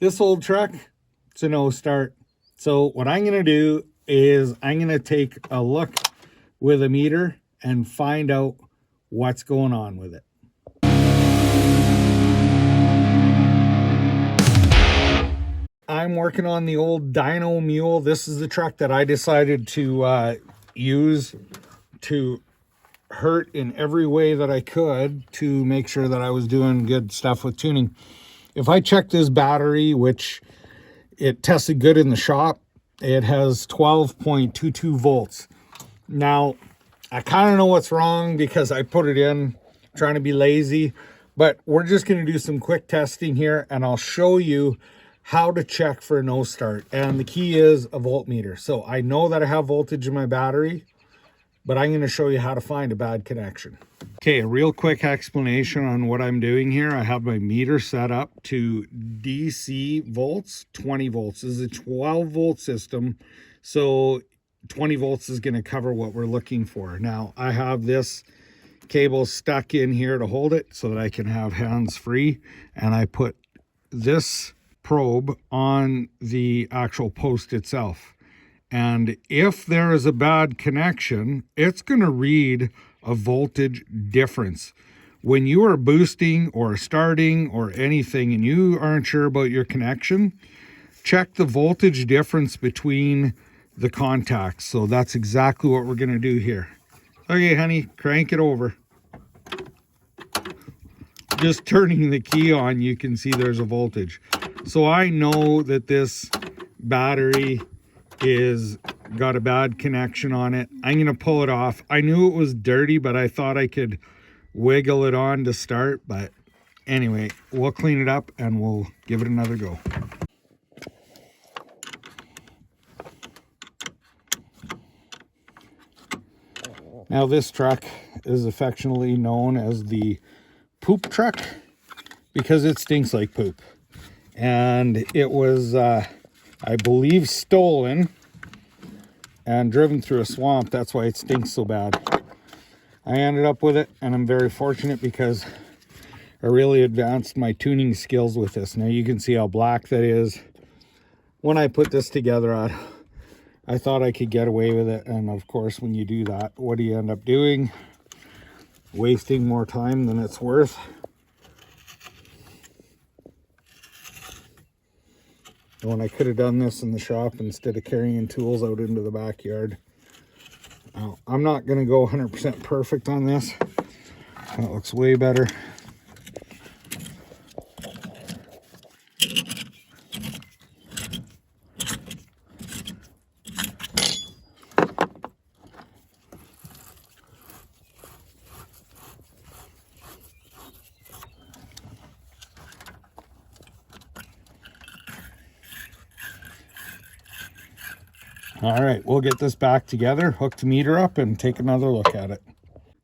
This old truck, it's a no start. So what I'm going to do is I'm going to take a look with a meter and find out what's going on with it. I'm working on the old Dyno mule. This is the truck that I decided to use to hurt in every way that I could to make sure that I was doing good stuff with tuning. If I check this battery, which it tested good in the shop, it has 12.22 volts. Now, I kind of know what's wrong because I put it in trying to be lazy, but we're just going to do some quick testing here and I'll show you how to check for a no start. And the key is a voltmeter. So I know that I have voltage in my battery, but I'm going to show you how to find a bad connection. Okay, a real quick explanation on what I'm doing here. I have my meter set up to DC volts, 20 volts. This is a 12 volt system, so 20 volts is going to cover what we're looking for. Now, I have this cable stuck in here to hold it so that I can have hands free, and I put this probe on the actual post itself. And if there is a bad connection, it's going to read a voltage difference. When you are boosting or starting or anything and you aren't sure about your connection, check the voltage difference between the contacts. So that's exactly what we're going to do here. Okay, honey, crank it over. Just turning the key on, you can see there's a voltage. So I know that this battery is got a bad connection on it. I'm going to pull it off. I knew it was dirty, but I thought I could wiggle it on to start. But anyway, we'll clean it up and we'll give it another go. Now this truck is affectionately known as the poop truck because it stinks like poop. And it was I believe stolen and driven through a swamp. That's why it stinks so bad. I ended up with it and I'm very fortunate because I really advanced my tuning skills with this. Now you can see how black that is. When I put this together, I thought I could get away with it, and of course when you do that, what do you end up doing? Wasting more time than it's worth. When I could have done this in the shop instead of carrying tools out into the backyard. Now, I'm not going to go 100% perfect on this. That looks way better. All right, we'll get this back together, hook the meter up, and take another look at it.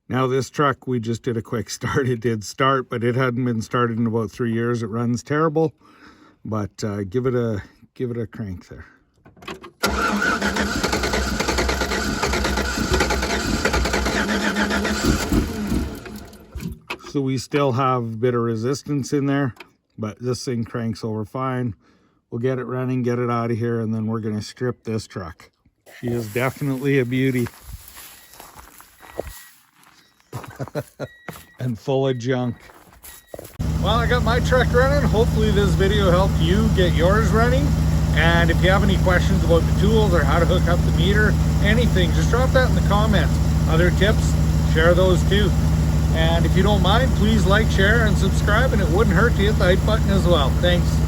Now this truck, we just did a quick start. It did start, but it hadn't been started in about 3 years. It runs terrible, but give it a crank there. So we still have a bit of resistance in there, but this thing cranks over fine. We'll get it running, get it out of here, and then we're going to strip this truck. She is definitely a beauty. And full of junk. Well, I got my truck running. Hopefully this video helped you get yours running. And if you have any questions about the tools or how to hook up the meter, anything, just drop that in the comments. Other tips, share those too. And if you don't mind, please like, share, and subscribe. And it wouldn't hurt to hit the like button as well. Thanks.